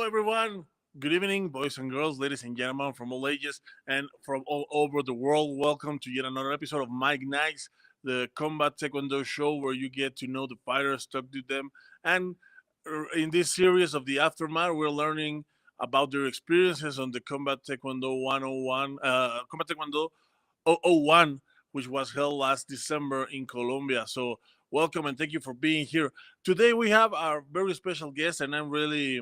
everyone. Good evening, boys and girls, ladies and gentlemen from all ages and from all over the world. Welcome to yet another episode of Mike Nights, the Combat Taekwondo show where you get to know the fighters, talk to them, and in this series of the Aftermath, we're learning about their experiences on the Combat Taekwondo 101, Combat Taekwondo 001, which was held last December in Colombia. So, welcome and thank you for being here. Today we have our very special guest, and I'm really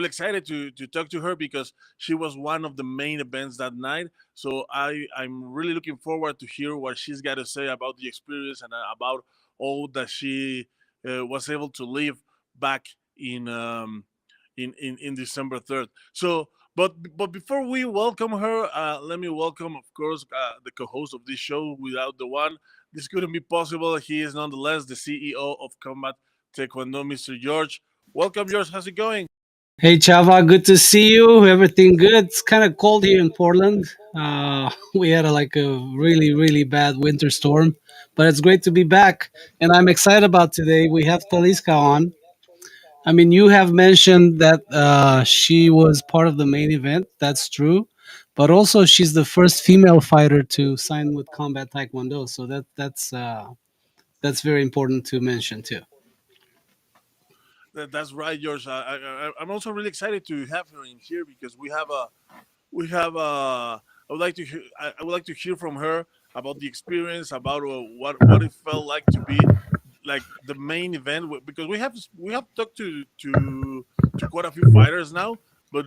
excited to talk to her because she was one of the main events that night. So I'm really looking forward to hear what she's got to say about the experience and about all that she was able to live back in December 3rd. So, but before we welcome her, let me welcome, of course, the co-host of this show. Without the one, this couldn't be possible. He is nonetheless the CEO of Combat Taekwondo, Mr. George. Welcome, George. How's it going? Hey Chava, good to see you. Everything good? It's kind of cold here in Portland. We had a really bad winter storm, but it's great to be back. And I'm excited about today. We have Talisca on. I mean, you have mentioned that she was part of the main event. That's true, but also she's the first female fighter to sign with Combat Taekwondo. So that's very important to mention too. That's right, George. I'm also really excited to have her in here because we have. I would like to hear from her about the experience, about what it felt like to be like the main event. Because we have talked to quite a few fighters now, but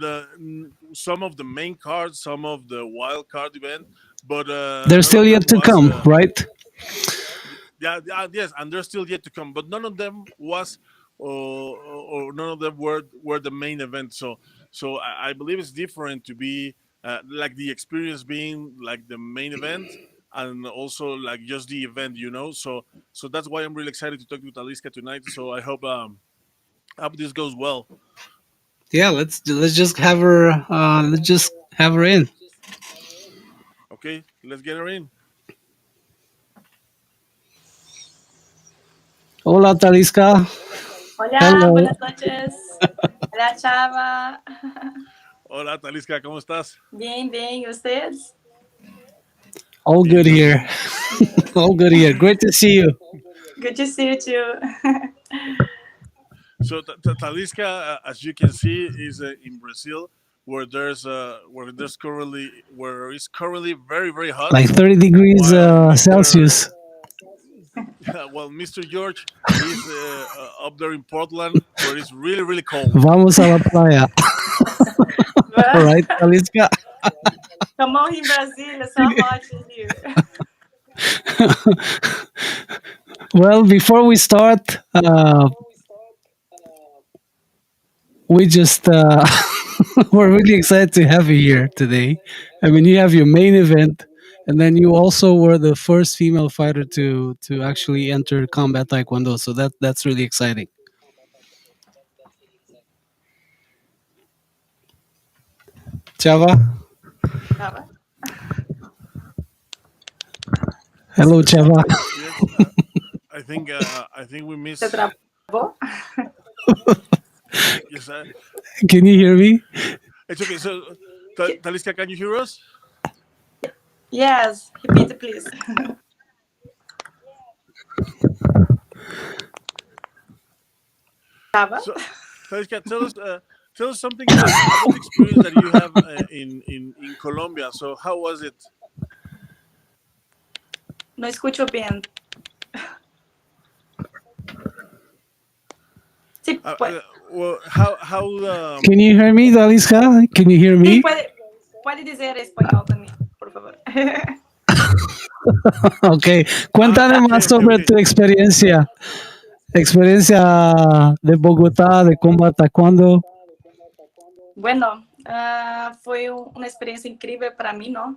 some of the main cards, some of the wild card event, but They're none still of them yet to was. come, right? Yeah, yeah, yes, and they're still yet to come, but none of them was, or none of them were the main event. So I believe it's different to be like the experience being like the main event, and also like just the event, So that's why I'm really excited to talk to Talisca tonight. So I hope this goes well. Yeah, let's just have her. Let's just have her in. Okay, let's get her in. Hola, Talisca. Hola, Hello. buenas noches. Hola, Chava. Hola, Talisca, ¿cómo estás? Bien, bien. ¿Y ustedes? All Bien, good gracias. here. All good here. Great to see you. Good to see you too. So Talisca, as you can see, is in Brazil, where it's currently very very hot. Like 30 degrees While Mister Celsius. well Mister George is up there in Portland, where it's really really cold. Vamos a la playa. All right, Talisca. Come on in Brazil, it's so hot here. Well, before we start, we just we're really excited to have you here today. I mean, you have your main event, and then you also were the first female fighter to actually enter combat taekwondo. So that's really exciting. Chava, Chava, hello, Chava. Yes, I think we se miss. trabó? Yes, Can you hear me? it's okay. So Ye- Talisca, can you hear us? Yes, repeat please. Chava? So Talisca, tell us something about the experience that you have in Colombia. So how was it? No escucho bien. Sí, Well, how Can you hear me, Dalisca? Can you hear sí me? puede dizer español también, por favor. Ok, cuéntame okay, más okay, sobre okay. tu experiencia de Bogotá, de Combat Taekwondo. Bueno, foi uma experiência incrível para mim, não?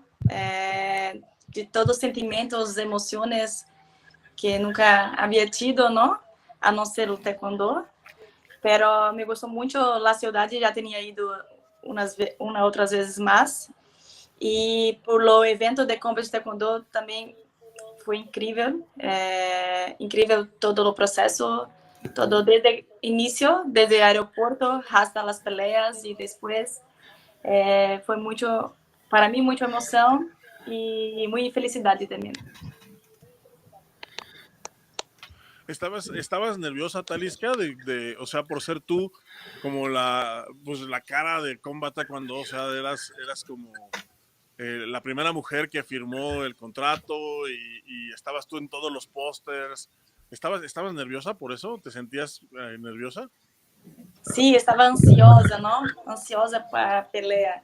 De todos os sentimentos, emoções que nunca havia tido, não? A não ser o taekwondo. Pero me gostou muito a cidade, já tinha ido uma outras vezes mais. E por o evento de Kombat de taekwondo também foi incrível. Incrível todo o processo, todo desde inicio, desde el aeropuerto hasta las peleas y después fue mucho, para mí, mucha emoción y muy felicidad también. ¿Estabas nerviosa, Talisca, o sea, por ser tú como pues la cara de Kombat cuando, o sea, eras como la primera mujer que firmó el contrato y estabas tú en todos los pósters? ¿Estabas nerviosa por eso? ¿Te sentías nerviosa? Sí, estaba ansiosa, ¿no? Ansiosa para a pelea.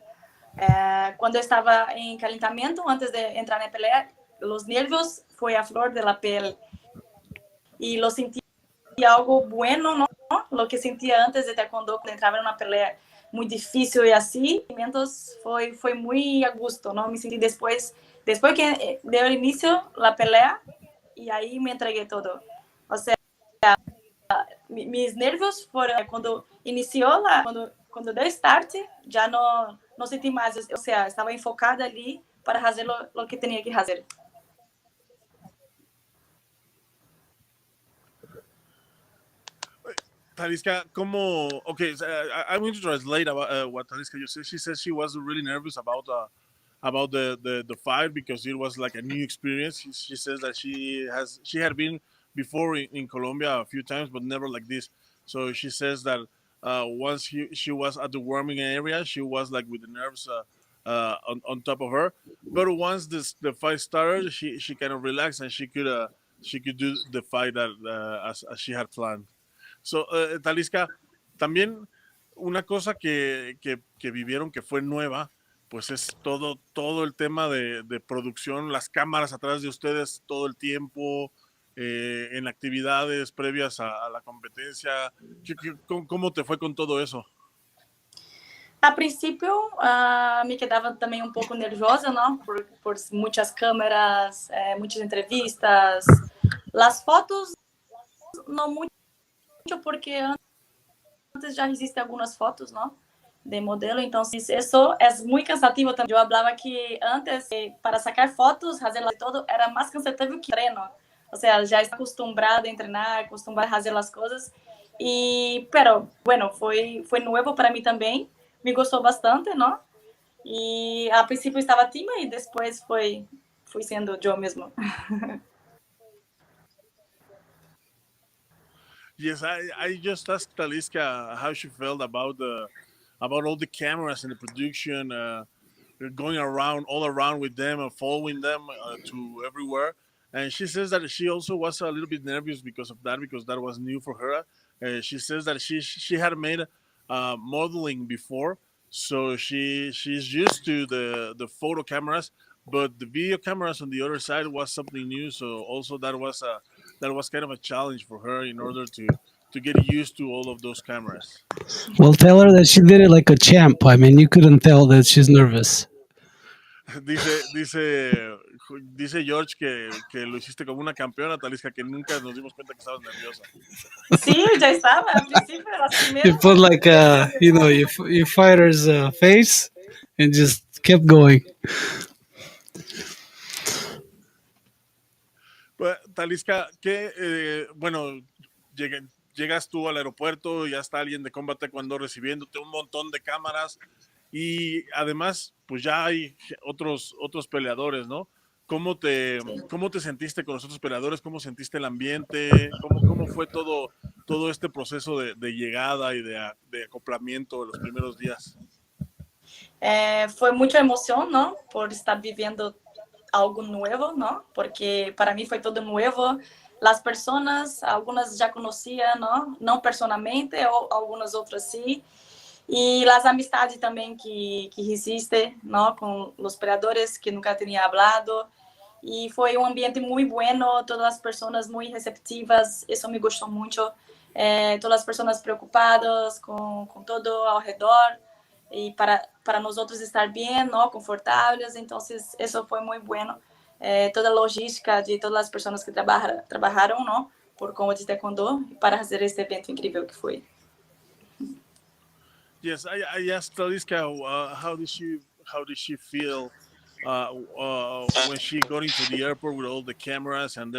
Cuando estaba en calentamiento, antes de entrar en pelea, los nervios fue a flor de la piel y lo sentí algo bueno, ¿no? Lo que sentía antes de taekwondo cuando entraba en una pelea muy difícil y así, fue muy a gusto, ¿no? Me sentí después que dio el inicio la pelea y ahí me entregué todo. O sea, mis nervios fueron cuando inició cuando dio start, ya no sentí más, o sea, estaba enfocada ali para hacer lo que tenía que hacer. Talisca, ¿cómo? Okay, so, I'm going to translate about what Talisca just said. She says she was really nervous about the fight because it was like a new experience. She says that she had been before in Colombia a few times, but never like this. So she says that once she was at the warming area, she was like with the nerves on top of her. But once the fight started, she kind of relaxed and she could do the fight that as she had planned. So, Talisca, también una cosa que vivieron que fue nueva, pues es todo el tema de producción, las cámaras atrás de ustedes todo el tiempo, en actividades previas a la competencia. ¿Cómo te fue con todo eso? A princípio, me quedava também um pouco nervosa, não? Por muitas câmeras, muitas entrevistas. As fotos, não muito, porque antes já existem algumas fotos, não? De modelo, então isso é muito cansativo também. Eu falava que antes, para sacar fotos, fazer todo, era mais cansativo que treino. Ou seja, já está acostumbrado a treinar, acostumbrado a fazer as coisas. Pero, bueno, foi novo para mim também. Me gostou bastante, não? E a princípio estava tímida e depois fui sendo eu mesmo. Yes, I just asked Talisca how she felt about all the cameras and the production, going around all around with them and following them to everywhere. And she says that she also was a little bit nervous because that was new for her. She says that she had made modeling before, so she's used to the photo cameras, but the video cameras on the other side was something new. So also that was kind of a challenge for her in order to get used to all of those cameras. Well, tell her that she did it like a champ. I mean, you couldn't tell that she's nervous. Dice George que lo hiciste como una campeona, Talisca, que nunca nos dimos cuenta que estabas nerviosa. Sim, já estava. A princípio, as You primeiras put like estava your fighter's face and just kept going. Pues, Talisca, bueno, llegas tú al aeropuerto, ya está alguien de Combate cuando recibiéndote un montón de cámaras y además, pues ya hay otros peleadores, ¿no? ¿Cómo te sentiste con los otros peleadores? ¿Cómo sentiste el ambiente? ¿Cómo fue todo este proceso de llegada y de acoplamiento de los primeros días? foi muita emoção, não? Por estar vivendo algo novo, não? Porque para mim foi tudo novo. As pessoas, algumas já conhecia, não personalmente, ou algumas outras sim. E as amizades também que existem, não? Com os peleadores que nunca tinha falado. E foi um ambiente muito bueno, todas as pessoas muito receptivas, isso me gostou muito. Todas as pessoas preocupadas com todo ao redor. E para nós outros estar bem, não, confortáveis, então isso foi muito bueno. Toda a logística de todas as pessoas que trabalharam, não, por Kombat de Taekwondo para fazer este evento incrível que foi. Yes, I asked Talisca how did she feel when she got into the airport with all the cameras and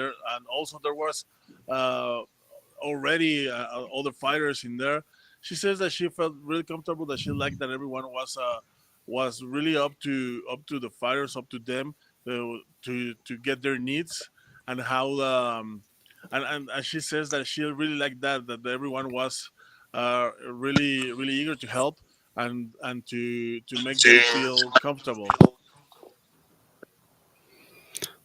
also there was uh, already all the fighters in there. She says that she felt really comfortable, that she liked that everyone was really up to the fighters, up to them to get their needs, and how and she says that she really liked that everyone was really eager to help and to make them feel comfortable.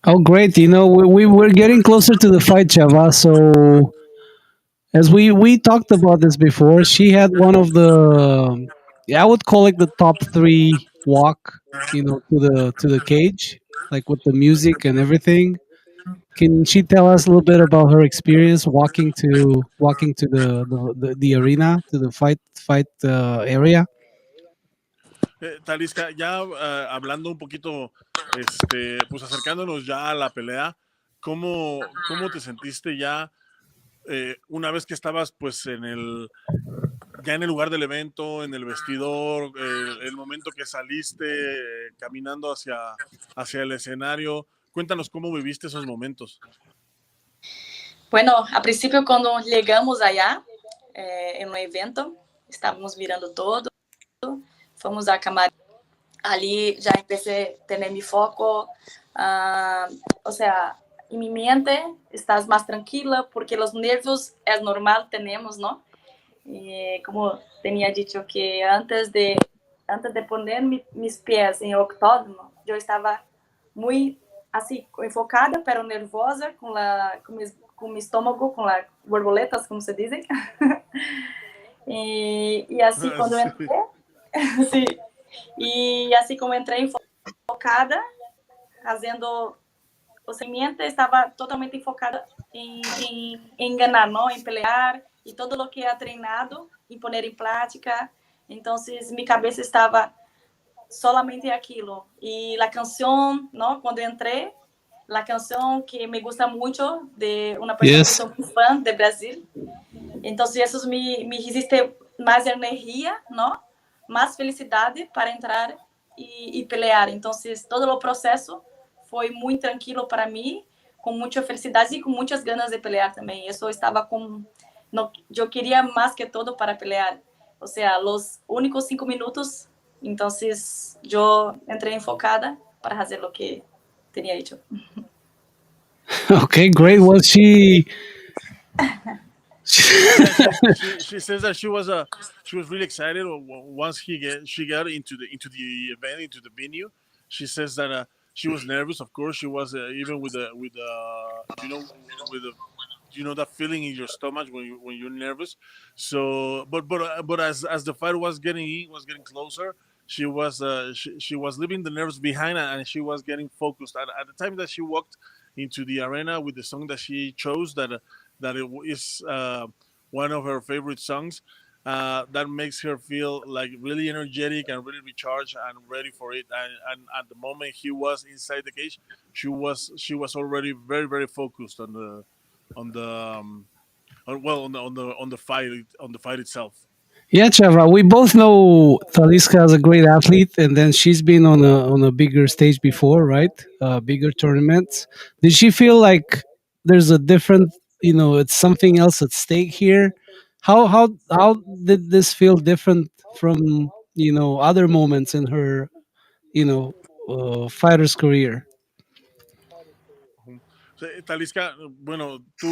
Oh, great! We we're getting closer to the fight, Chava. So as we talked about this before, she had one of the, yeah, I would call it the top three walk, to the cage, like with the music and everything. Can she tell us a little bit about her experience walking to the arena, to the fight area? Talisca, ya hablando un poquito, pues acercándonos ya a la pelea, ¿cómo te sentiste ya una vez que estabas pues ya en el lugar del evento, en el vestidor, el momento que saliste caminando hacia el escenario? Cuéntanos cómo viviste esos momentos. Bueno, a princípio, quando chegamos allá, em um evento, estávamos virando todo, fomos a camarim, ali já empecé a ter mi foco, o sea, em mi mente estás mais tranquila, porque os nervios é normal, temos, não? E como tinha dito que antes de poner mis pés em octógono, eu estava muito assim enfocada, pero nervosa com meu estômago, com as borboletas, como se dizem. e assim quando eu entrei, sim, e assim como entrei enfocada, fazendo o segmento, estava totalmente enfocada em ganhar, não, em pelear e todo o que é treinado em pôr em prática. Então, minha cabeça estava solamente aquilo. E a canção, não, quando entrei, a canção que me gusta muito de uma pessoa Yes. que sou muito fã de Brasil. Então, isso me resiste mais energia, não? Mais felicidade para entrar e pelear. Então, todo o processo foi muito tranquilo para mim, com muita felicidade e com muitas ganas de pelear também. Eu estava eu queria mais que todo para pelear. Ou seja, os únicos 5 minutos, então eu entrei enfocada para fazer o que tinha hecho. Okay, great. Well, she Yeah, she says that she was really excited once she got into the event, into the venue. She says that she was nervous. Of course, she was even with the that feeling in your stomach when you're nervous. So, but as the fight was getting closer, she was leaving the nerves behind, and she was getting focused. At the time that she walked into the arena with the song that she chose, that it is one of her favorite songs. That makes her feel like really energetic and really recharged and ready for it. And at the moment he was inside the cage, she was already very very focused on the on the fight itself. Yeah, Chava, we both know Talisca is a great athlete, and then she's been on a bigger stage before, right? Bigger tournaments. Did she feel like there's a different, it's something else at stake here? How did this feel different from other moments in her you know fighter's career? Ujú. Sí, Talisca, bueno, tú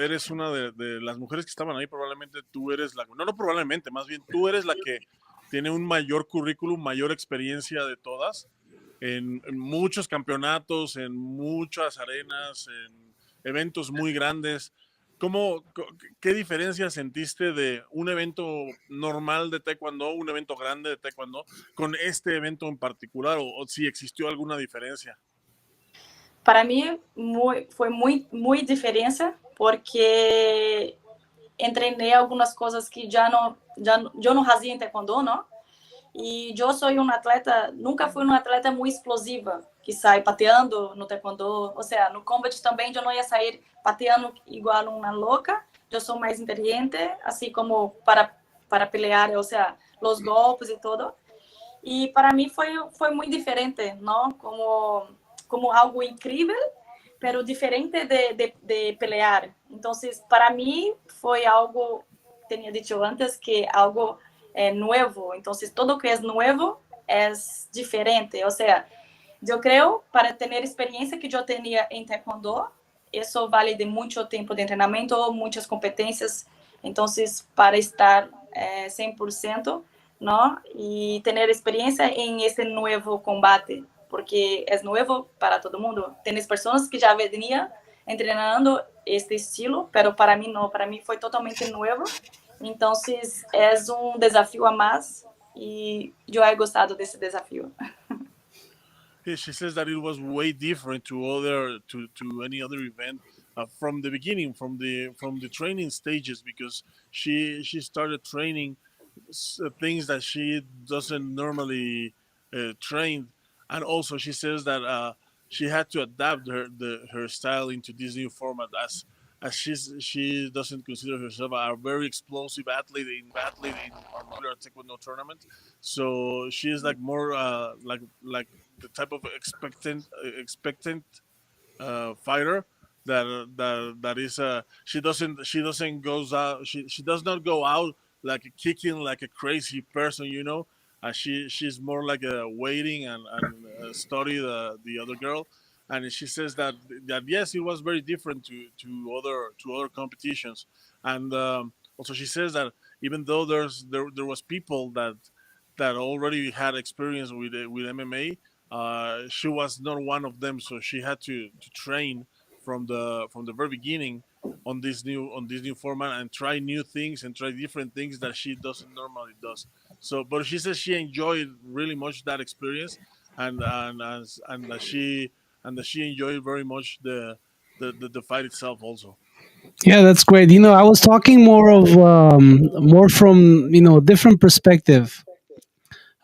eres una de las mujeres que estaban ahí, probablemente tú eres no probablemente, más bien tú eres la que tiene un mayor currículum, mayor experiencia de todas, en muchos campeonatos, en muchas arenas, en eventos muy grandes. ¿Qué diferencia sentiste de un evento normal de Taekwondo, un evento grande de Taekwondo, con este evento en particular, o si existió alguna diferencia? Para mim, foi muito diferença, porque treinei algumas coisas que eu não fazia em taekwondo, não? E eu sou um atleta, nunca fui uma atleta muito explosiva, que sai pateando no taekwondo. Ou seja, no combat também eu não ia sair pateando igual uma louca. Eu sou mais inteligente, assim como para pelear, ou seja, os golpes e tudo. E para mim foi muito diferente, não? Como algo incrível, pero diferente de pelear. Entonces, para mí fue algo, tenía dicho antes, que algo nuevo. Entonces, todo que es nuevo es diferente. O sea, yo creo, para tener experiencia que yo tenía en Taekwondo, eso vale de mucho tiempo de entrenamiento, muchas competencias. Entonces, para estar 100%, ¿no? Y tener experiencia en este nuevo combate, porque es nuevo para todo el mundo. Tienes personas que ya venían entrenando este estilo, pero para mí no, para mí fue totalmente nuevo. Entonces, es un desafío a más y yo he gostado de ese desafío. Yeah, she says that it was way different to any other event from the beginning, from the training stages, because she started training things that she doesn't normally train, and also she says that she had to adapt her style into this new format, as she doesn't consider herself a very explosive athlete in regular taekwondo tournament, so she is like more like the type of expectant fighter that is she doesn't goes out she does not go out like kicking like a crazy person, she's more like a waiting and study the other girl, and she says that yes, it was very different to other competitions, and also she says that even though there was people that already had experience with MMA, she was not one of them, so she had to train from the very beginning on this new format and try new things and try different things that she doesn't normally does. So, but she says she enjoyed really much that experience, and that she enjoyed very much the fight itself also. Yeah, that's great. I was talking more from different perspective.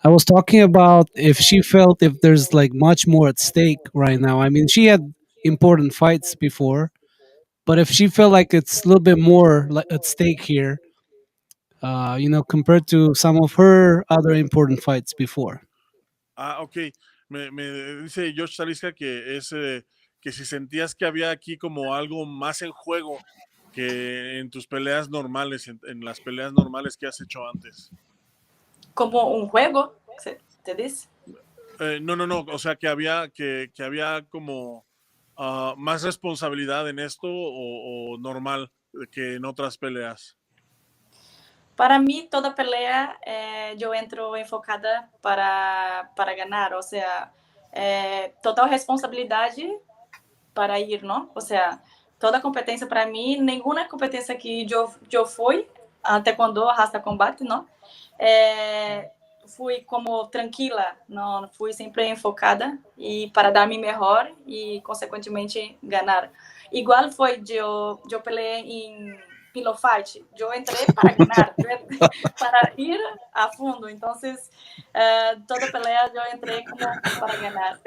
I was talking about if she felt if there's like much more at stake right now. I mean, she had important fights before, but if she felt like it's a little bit more like at stake here, compared to some of her other important fights before. Ok. Me dice George Talisca que si sentías que había aquí como algo más en juego que en tus peleas normales, en las peleas normales que has hecho antes. Como un juego, ¿te dice? No, no, no. O sea, que había como más responsabilidad en esto o normal que en otras peleas. Para mí, toda pelea yo entro enfocada para ganar, o sea, total responsabilidade para ir, ¿no? O sea, toda competência para mim, nenhuma competência que eu fui, até quando arrasta combate, não? Fui como tranquila, não fui sempre enfocada e para dar me melhor e consequentemente ganhar. Igual foi eu peleei em pillow fight, eu entrei para ganhar, para ir a fundo. Então, toda pelea eu entrei como para ganhar.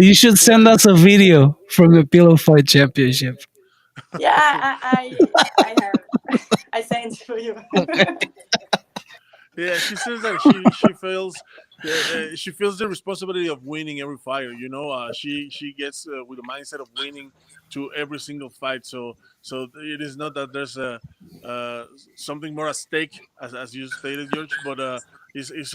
You should send us a video from the Pillow Fight Championship. Yeah, I have. I sent for you. Yeah, she says that she feels the responsibility of winning every fight. She gets with the mindset of winning to every single fight. So it is not that there's uh, something more at stake, as you stated, George, but it's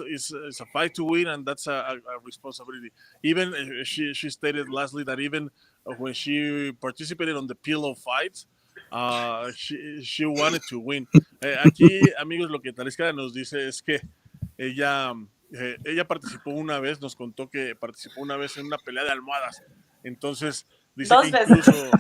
a fight to win, and that's a responsibility. Even she stated lastly that even when she participated on the pillow fight, she wanted to win. Aquí, amigos, lo que Talisca nos dice es que ella, ella participó una vez, nos contó que participó una vez en una pelea de almohadas. Entonces, dice que Dos veces. incluso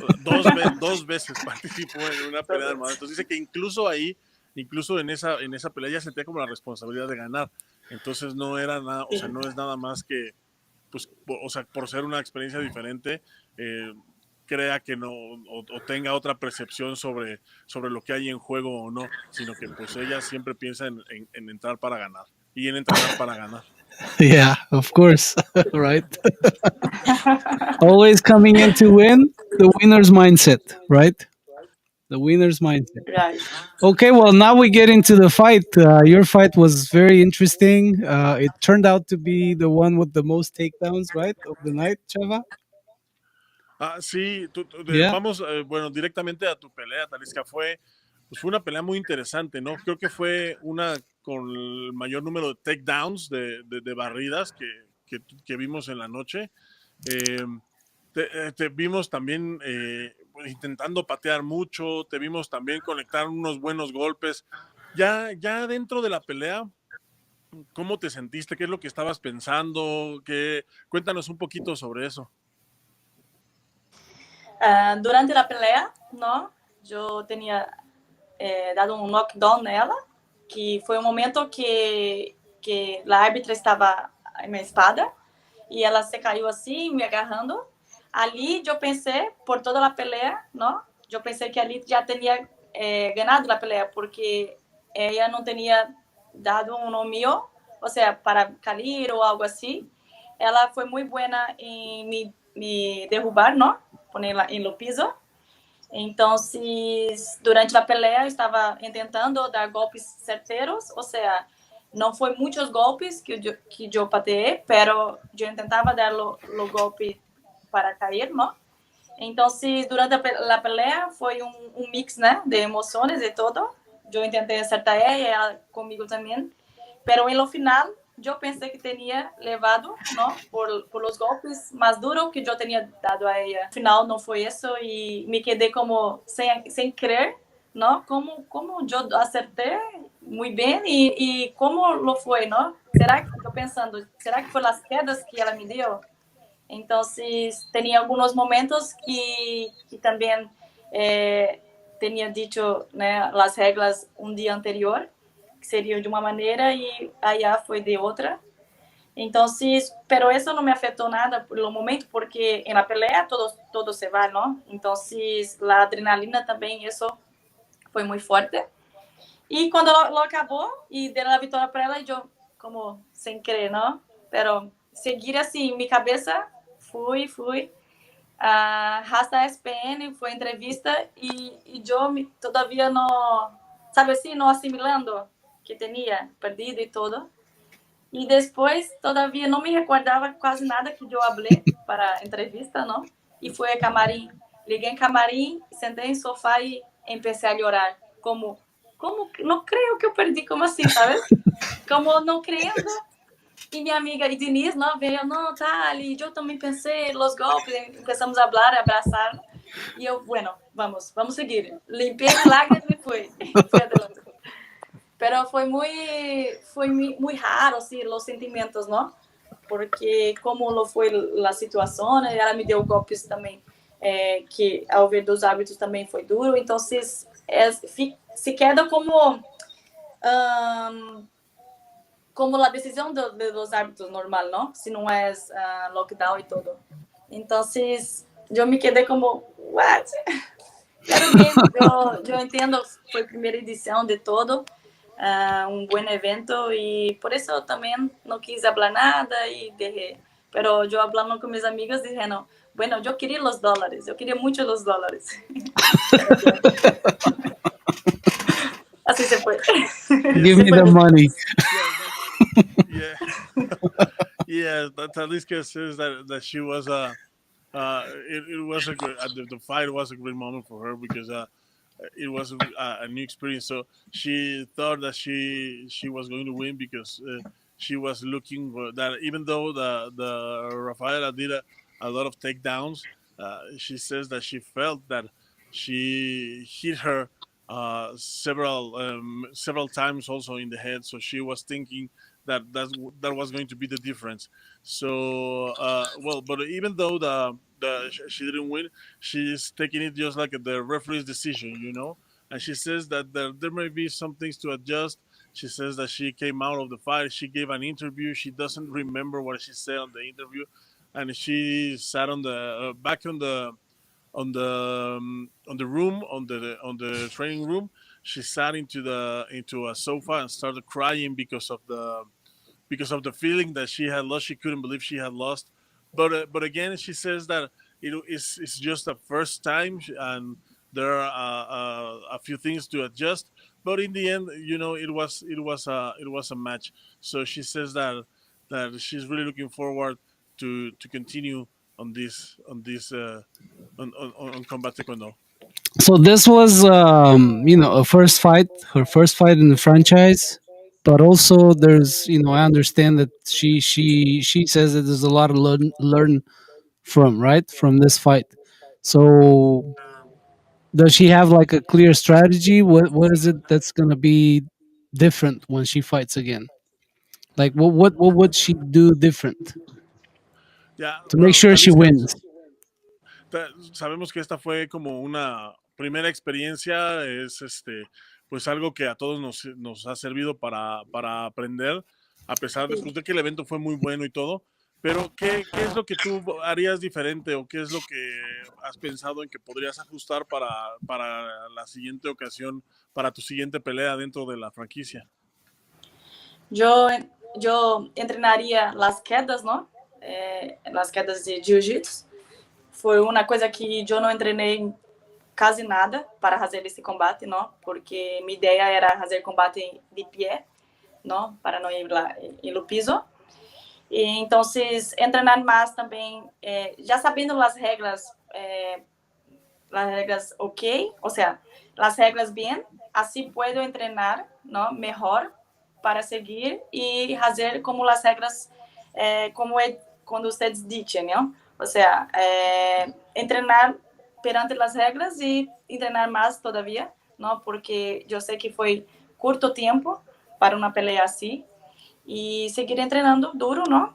dos veces participó en una pelea de almohadas. Entonces, dice que incluso ahí, incluso en esa pelea, ella sentía como la responsabilidad de ganar. Entonces, no era nada, o sea, no es nada más que, pues, o sea, por ser una experiencia diferente, crea que no o tenga otra percepción sobre lo que hay en juego o no, sino que pues ella siempre piensa en entrar para ganar y en entrenar para ganar. Yeah, of course. Right. Always coming in to win, the winner's mindset, right? The winner's mindset. Right. Okay, well, now we get into the fight. Your fight was very interesting. It turned out to be the one with the most takedowns, right, of the night, Chava? Sí, Yeah. vamos, bueno, directamente a tu pelea, Talisca. Pues fue una pelea muy interesante, ¿no? Creo que fue una con el mayor número de takedowns, de barridas que vimos en la noche. Eh, te vimos también pues, intentando patear mucho, te vimos también conectar unos buenos golpes. Ya dentro de la pelea, ¿cómo te sentiste? ¿Qué es lo que estabas pensando? Cuéntanos un poquito sobre eso. Durante a pelea, não, eu tinha dado um knockdown nela, que foi um momento que a árbitra estava em minha espada e ela se caiu assim, me agarrando. Ali eu pensei, por toda a pelea, não, eu pensei que ali já tinha ganhado a pelea, porque ela não tinha dado um no mío, ou seja, para cair ou algo assim. Ela foi muito boa em me derrubar, não? Ponerla em lo piso. Então, durante a pelea eu estava tentando dar golpes certeiros, ou seja, não foi muitos golpes que eu pateei, pero eu tentava dar o golpe para cair, não? Então, durante a pelea foi um mix, né, de emoções e todo. Eu tentei acertar ela comigo também, pero no final eu pensei que tinha levado, não, por os golpes mais duros que eu tinha dado a ela. No final não foi isso e me quedei como sem crer, não, como eu acertei muito bem e como lo foi, não? Será que estou pensando, será que foi as quedas que ela me deu? Então, tinha alguns momentos que também tinha dito, né, as regras dia anterior, que seriam de uma maneira e allá foi de outra. Então, pero isso não me afetou nada pelo momento, porque na pelea todo se vai, não? Então, a adrenalina também, isso foi muito forte. E quando ela acabou e deram a vitória para ela, eu, como, sem querer, não? Pero seguir assim, minha cabeça, fui. Hasta a SPN, foi entrevista e eu todavia não, sabe assim, não assimilando que tinha perdido e tudo. E depois, todavia, não me recordava quase nada que eu falei para a entrevista, não? E fui a camarim. Liguei em camarim, sentei em sofá e comecei a chorar. Como, não creio que eu perdi, como assim, sabe? Como não crendo. E minha amiga Denise não veio, não, tá ali, eu também pensei, os golpes, começamos a falar, a abraçar. E eu, bueno, vamos seguir. Limpei as lágrimas e fui adelante. Pero foi muito raro, assim, os sentimentos, não? Porque como lo foi a situação, ela me deu golpes também, que ao ver dos hábitos também foi duro. Então, se queda como a decisão dos árbitros normal, não? Se não é lockdown e tudo. Então, eu me quedei como, what? Pero bem, eu entendo, foi a primeira edição de todo, um bom evento e por isso eu também não quis falar nada e deixei. Pero eu falando com meus amigos, dizendo, bueno, eu queria os dólares, eu queria muito os dólares. Assim se foi. Give me the money. Yeah. Yeah, Talisca says that she was it was a good the fight was a great moment for her because it was a new experience. So she thought that she was going to win because she was looking for that. Even though the Rafaela did a lot of takedowns, she says that she felt that she hit her several times also in the head. So she was thinking that was going to be the difference. So well, but even though she didn't win, she's taking it just like the referee's decision, you know. And she says that there may be some things to adjust. She says that she came out of the fight. She gave an interview. She doesn't remember what she said on the interview, and she sat on the back on the room on the training room. She sat into a sofa and started crying because of the feeling that she had lost. She couldn't believe she had lost. But again, she says that it's just the first time, and there are a few things to adjust. But in the end, you know, it was a match. So she says that she's really looking forward to continue on Kombat Taekwondo? So this was, a first fight, her first fight in the franchise. But also, there's, I understand that she says that there's a lot of learn from, right, from this fight. So does she have like a clear strategy? What is it that's gonna be different when she fights again? Like what would she do different Ya, to make bueno, sure she Talisca, wins? sabemos que esta fue como una primera experiencia, es pues algo que a todos nos ha servido para aprender, a pesar de, Sí. pues, de que el evento fue muy bueno y todo. Pero, ¿qué es lo que tú harías diferente o qué es lo que has pensado en que podrías ajustar para la siguiente ocasión, para tu siguiente pelea dentro de la franquicia? Yo, yo entrenaria las quedas, ¿no? Las quedas de jiu-jitsu. Foi uma coisa que eu não treinei quase nada para fazer esse combate, não? Porque minha ideia era fazer combate de pé, não? Para não ir lá no piso. E, então, treinar mais também, já sabendo as regras ok, ou seja, as regras bem, assim posso treinar, não? Melhor para seguir e fazer como as regras, como é quando vocês dizem, não? Ou seja, treinar perante as regras e treinar mais todavia, não? Porque eu sei que foi curto tempo para uma peleia assim e seguir treinando duro, não?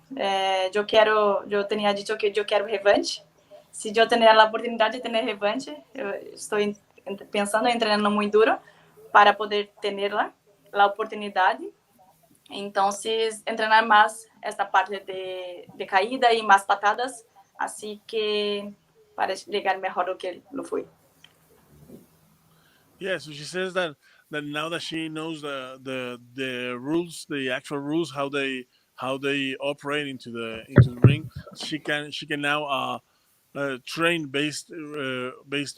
Eu tinha dito que eu quero revanche. Se eu tiver a oportunidade de ter revanche, eu estou pensando em treinar muito duro para poder ter a oportunidade. Então, treinar mais esta parte de caída e mais patadas, assim que para chegar melhor do que lo fui. Yeah, so she says that now that she knows the rules, the actual rules, how they operate into the ring, she can now train based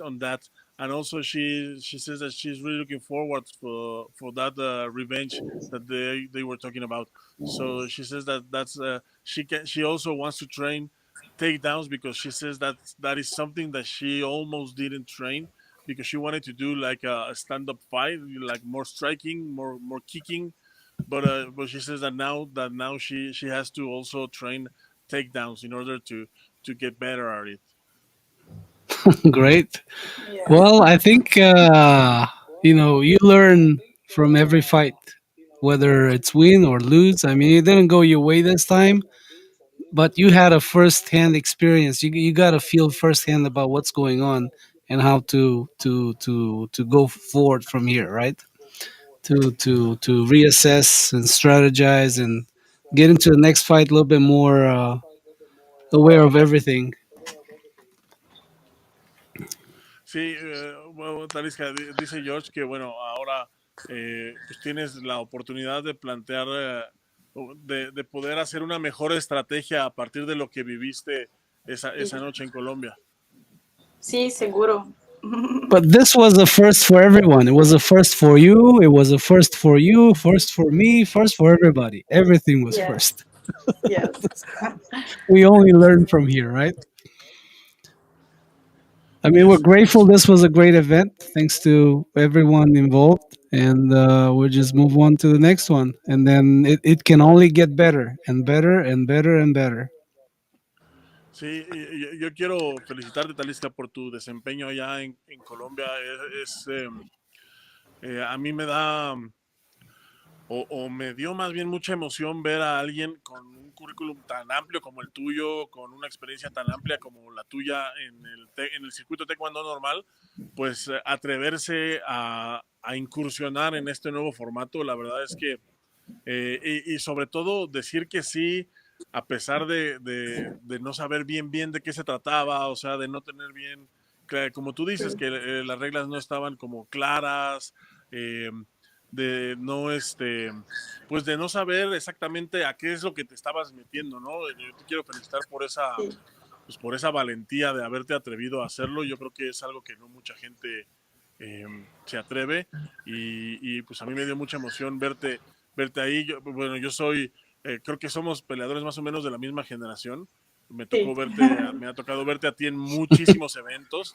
on that. And also she says that she's really looking forward for that revenge that they were talking about. So she says that she also wants to train takedowns because she says that is something that she almost didn't train because she wanted to do like a stand-up fight, like more striking, more kicking. But she says that now she has to also train takedowns in order to get better at it. Great. Yes. Well, I think you learn from every fight, whether it's win or lose. I mean, it didn't go your way this time, but you had a first-hand experience. You got to feel firsthand about what's going on and how to go forward from here, right? To reassess and strategize and get into the next fight a little bit more aware of everything. Sí, bueno, Talisca, dice George que bueno, ahora pues tienes la oportunidad de plantear, de poder hacer una mejor estrategia a partir de lo que viviste esa noche en Colombia. Sí, seguro. But this was a first for everyone. It was a first for you. It was a first for you. First for me. First for everybody. Everything was Yes. first. Yes. We only learn from here, right? I mean, we're Yes. grateful. This was a great event. Thanks to everyone involved. And we'll just move on to the next one. And then it can only get better and better and better and better. Sí, yo quiero felicitarte, Talisca, por tu desempeño allá en Colombia. A mí me da, o me dio más bien mucha emoción ver a alguien con un currículum tan amplio como el tuyo, con una experiencia tan amplia como la tuya en el circuito taekwondo normal, pues atreverse a incursionar en este nuevo formato. La verdad es que, y sobre todo decir que sí, a pesar de no saber bien de qué se trataba, o sea, de no tener bien, como tú dices, que las reglas no estaban como claras, eh, de no pues de no saber exactamente a qué es lo que te estabas metiendo, ¿no? Yo te quiero felicitar Sí. pues por esa valentía de haberte atrevido a hacerlo. Yo creo que es algo que no mucha gente se atreve y pues a mí me dio mucha emoción verte ahí. Bueno, yo soy, creo que somos peleadores más o menos de la misma generación. Sí. Me ha tocado verte a ti en muchísimos eventos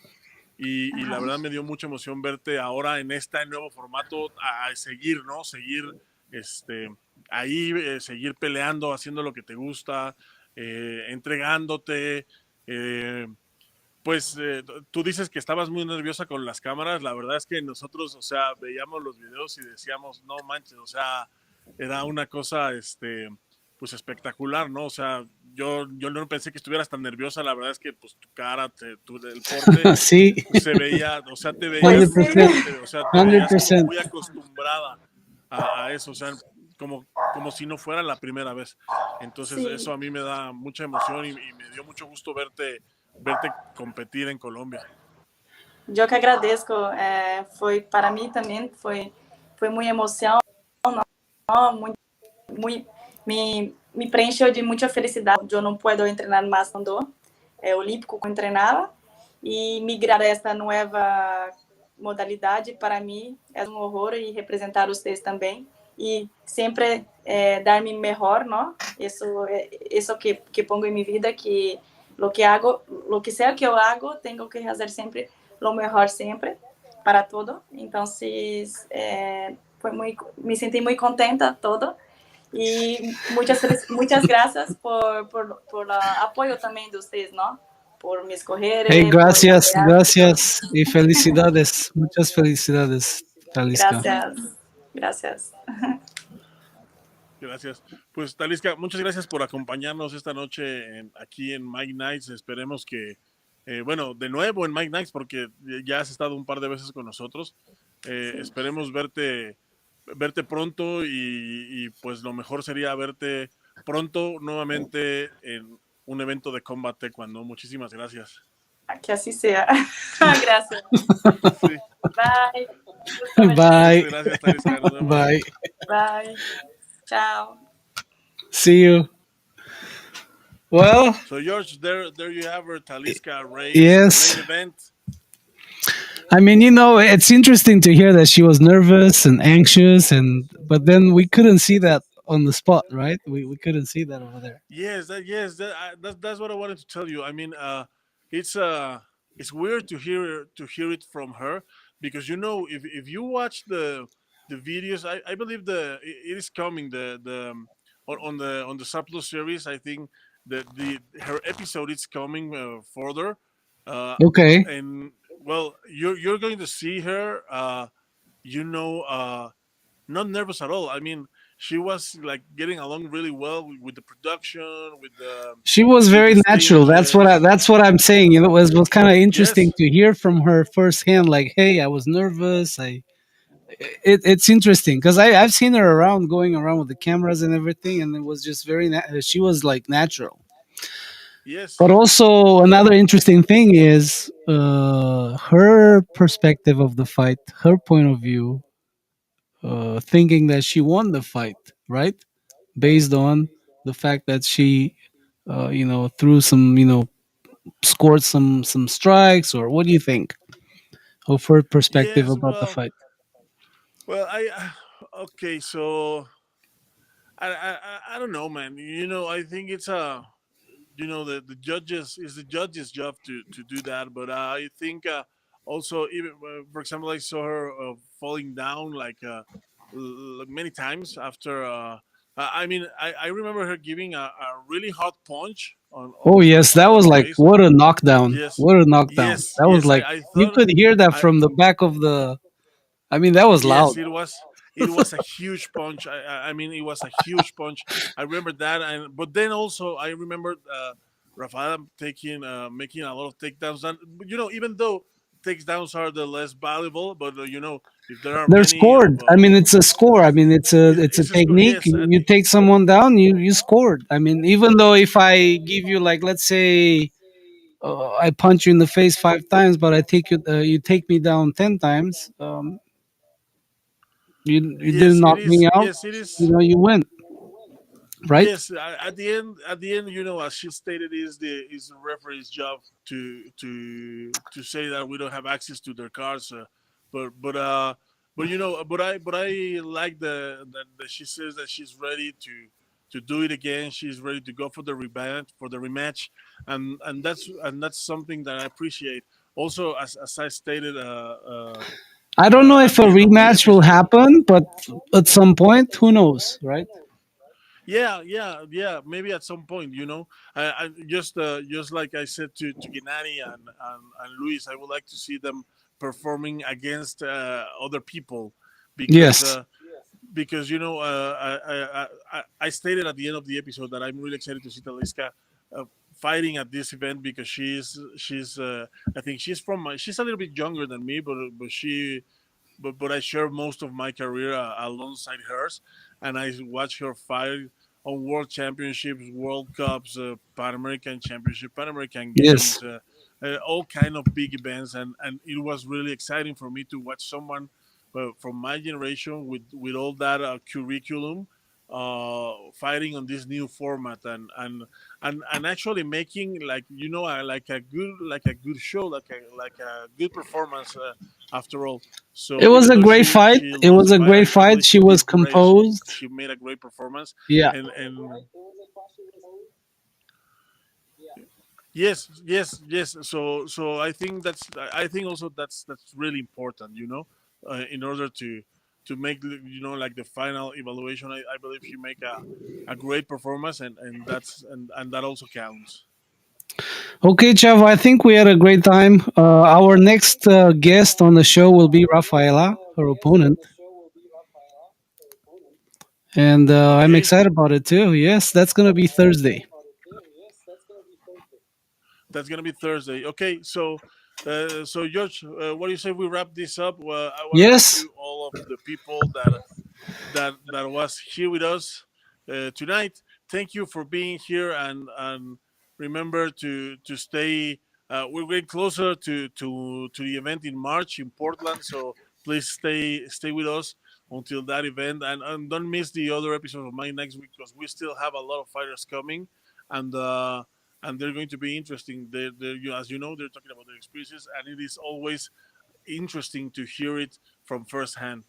y la verdad me dio mucha emoción verte ahora en este nuevo formato a seguir, ¿no? Seguir este, ahí, seguir peleando, haciendo lo que te gusta, entregándote. eh, pues tú dices que estabas muy nerviosa con las cámaras. La verdad es que nosotros, o sea, veíamos los videos y decíamos, no manches, o sea, era una cosa, pues espectacular, ¿no? O sea, yo no pensé que estuvieras tan nerviosa. La verdad es que, pues, tu cara, el porte, Sí, pues, se veía, o sea, te veías Pues sí. muy 100%, bien, o sea, te veías como 100%. muy acostumbrada a eso, o sea, como si no fuera la primera vez. Entonces, eso Sí, a mí me da mucha emoción y me dio mucho gusto verte competir en Colombia. eu que agradeço. Foi para mim também foi muito emoção, muito, muito me preencheu de muita felicidade. Eu não posso treinar mais quando olímpico que eu treinava e migrar a esta nova modalidade para mim é um horror e representar vocês também e sempre dar-me melhor, não? Isso que pongo em minha vida que lo que hago, lo que sea que eu hago, tenho que fazer sempre lo mejor sempre para todo. Então, me senti muito contenta todo e muitas graças por apoio também de vocês, não? Por me Hey, escorrer, por me gracias, apoiar. gracias y felicidades. Muchas felicidades, Talisca. Gracias, gracias. Gracias. Pues Talisca, muchas gracias por acompañarnos esta noche aquí en Mike Nights. Esperemos que, bueno, de nuevo en Mike Nights, porque ya has estado un par de veces con nosotros. Sí. Esperemos verte pronto y pues lo mejor sería verte pronto nuevamente en un evento de Kombat Taekwondo. Muchísimas gracias. Que así sea. Gracias. Sí, Bye. Gusto verte. Bye, muchas gracias, Talisca. Nos vemos. bye. Bye. Chao. See you. Well, So George, there you have her, Talisca Reis, main yes. event. I mean, it's interesting to hear that she was nervous and anxious, but then we couldn't see that on the spot, right? We couldn't see that over there. That's what I wanted to tell you. I mean, it's it's weird to hear it from her because if you watch the videos, I believe it is coming on the Surplus series. I think the her episode is coming further, uh, Okay. and well, you're going to see her. You know, not nervous at all. I mean, she was like getting along really well with the production, She was with the very natural. stages. That's what I'm saying. It was kind of interesting Yes, to hear from her firsthand. Like, hey, I was nervous. It's interesting because I've seen her around, going around with the cameras and everything, and it was just she was like natural. But yes, also another interesting thing is her perspective of the fight, her point of view, thinking that she won the fight, right? Based on the fact that she, threw some, scored some strikes, or what do you think of her perspective yes. about the fight? Well, okay. So I don't know, man. I think it's the judges is the judge's job to do that, but I think also even for example, I saw her falling down like many times after. I mean, I remember her giving a really hot punch Oh on yes, that was Rafaela's like face. what a knockdown! Yes, What a knockdown! yes, That was yes. like I you thought could hear that I from the back of the. I mean, that was loud. yes, it was a huge punch. I mean, it was a huge punch. I remember that, and but then also I remember Rafael taking making a lot of takedowns. And even though takedowns are the less valuable, but if there are They're many of scored. I mean, it's a score. I mean, it's a it's a score. technique. Yes, You take someone down, you scored. I mean, even though if I give you like, let's say, I punch you in the face 5 times, but you take me down 10 times. You didn't yes, it knock me is. out. Yes, it is. You win, right? Yes, at the end, as she stated, is the referee's job to say that we don't have access to their cars, but but but I like that she says that she's ready to do it again. She's ready to go for the rematch, and that's something that I appreciate. Also, as I stated I don't know at if a the end of the rematch will episode. happen, but at some point, who knows, right? Yeah, yeah, yeah. Maybe at some point, I just like I said to Gennady and Luis, I would like to see them performing against other people because Yes. uh, because I stated at the end of the episode that I'm really excited to see Talisca uh, fighting at this event because she's I think she's a little bit younger than me, but I share most of my career alongside hers, and I watch her fight on World Championships, World Cups, Pan American Championship, Pan American Yes. Games, all kind of big events, and it was really exciting for me to watch someone from my generation with all that curriculum fighting on this new format and actually making like like a good show like a good performance after all. It So was even a though great fight. she It lost was the a fight, great I fight. believe She she was did great. composed. She made a great performance, Yeah. and yes. So I think also that's really important. In order to make like the final evaluation, I believe she make a great performance, and that also counts. Okay, Chava, I think we had a great time. Our next guest on the show will be Rafaela, her opponent. And I'm Okay, excited about it too. Yes, that's going to be Thursday. that's gonna be Thursday. Okay, so George, what do you say we wrap this up? Well, I want to thank Yes. you all of the people that was here with us tonight. Thank you for being here, and remember to stay. We're getting closer to the event in March in Portland, so please stay with us until that event, and don't miss the other episodes of my next week because we still have a lot of fighters coming, and uh, and they're going to be interesting. As you know, they're talking about their experiences, and it is always interesting to hear it from firsthand.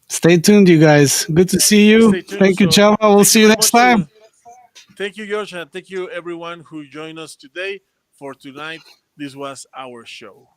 Stay tuned, you guys. Good to see you. Stay tuned. Thank you, So Chava. We'll thank see you you very next much. time. Thank you, George, and thank you everyone who joined us today for tonight. This was our show.